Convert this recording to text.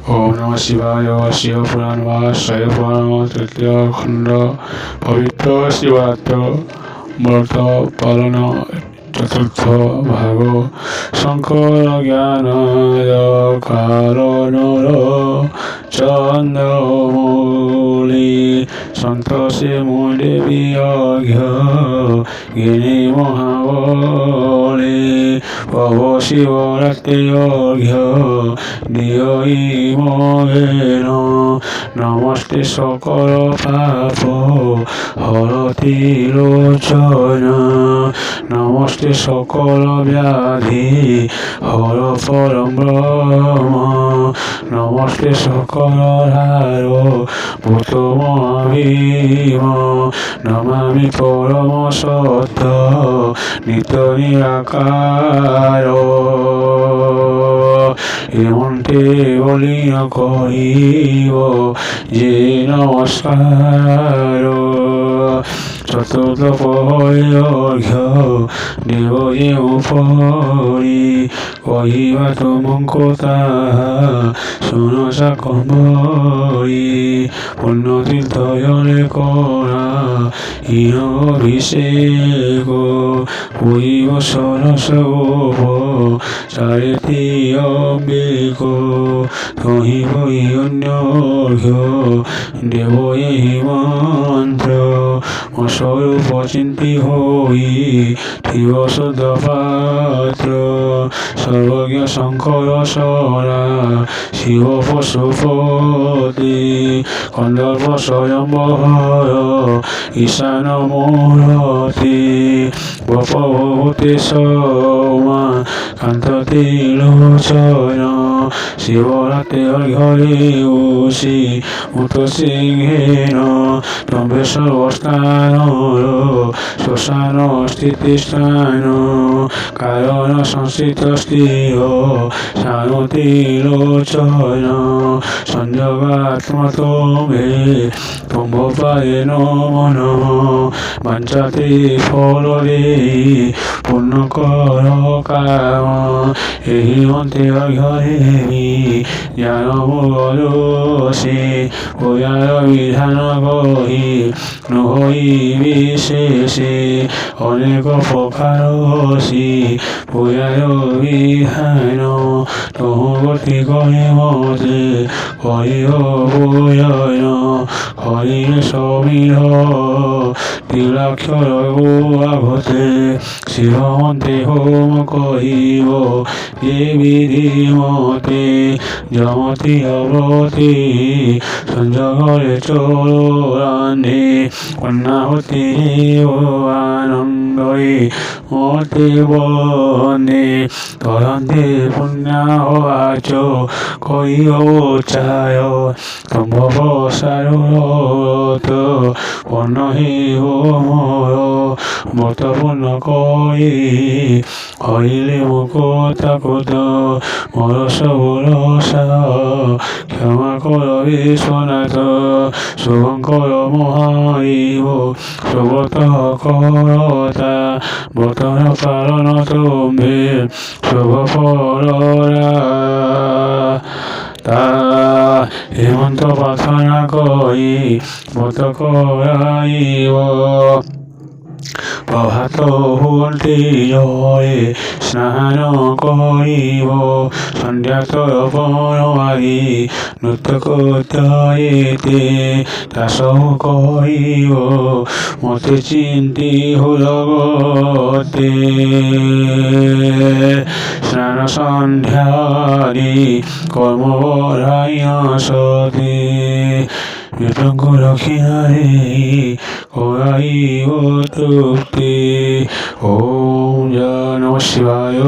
ओम नमः शिवाय। शिवपुराणवास्य पुराण तृतीय खंड पवित्र शिवरात्र व्रत पालन चतुर्थ भाग। शंकर ज्ञान कारण चंद्रमौली संतोषे मुंडे वियज्ञ गिनी महाबली प्रभो शिवरात्रि यज्ञ दियई मगेन नमस्ते सकल पाप हरति लोचन नमस्ते सकल व्याधि हर परम ब्रह्म नमस्ते सकल हारो भूत महाभीम नमामि परम सत्य नित्य निराकार एमंते बलिन कहिब जे नमस्कार चतुर्थ यज्ञ देव उपरि कहिबा तुमको ताहा शुन शाकम्भरी पुण्यतीर्थजले करा इह अभिषेक पुरिब सरस गोप चारिति अम्बिक कहिब अन्य देव एहि मन्त्र स्वरूप चिंती होई थिव शुद्ध पात्र सर्वज्ञ शंकर सरा शिव पशुपति कंदर्प स्वयंवर ईशान मूर्ति गोपभूति सौमा कांतति लोचन शिवरात्रि घरे उषि मुत सिंहेन तम्भे सर्वस्थान श्मशान स्थितिस्थान कारण संस्थित स्त्रिय शानुति लोचन संयोगात्मा तुम्हे तुम्भ पाये मन वाञ्छति फलरे पूर्ण कर काम एहि अन्ते घरेबी ज्ञान मुगलोषे ओयार विधान कही নহই বিশেষে অনেক প্রকারসি পুয়ায় বিধান তহু গতি করে মতে করিহ পুয়ন হরিণে সমীর তিলাক্ষর আগতে শিবমন্তে হোম কহিব যে বিধি মতে যমতি অব্রতি সঞ্জগরে চোরানে কন্যাহতি আনন্দই মতে বনে তরন্তে পুণ্যাচ কৈচায় সম্ভব সারত পনহি মোর মত পুণ্য কই হইলে মুকুতাকুত মোর সবরসা ক্ষমা কর বিশ্বনাথ শুভঙ্কর মহাইব সুব্রত করতা ব্রতর পালন তুমি শুভ পররা তা হেমন্ত প্রার্থনা করি ব্রত করাইব প্রভাত ভুলটি জয়ে স্নান করিব সন্ধ্যাত বনবারি নৃত্য করতে দাস করিব মতে চিন্তি হলগতে স্নান সন্ধ্যারি কর্ম বরাইয়া সতে মৃতঙ্গ রক্ষিণারে করাইব তৃপ্তি। ওম নমঃ শিবায়।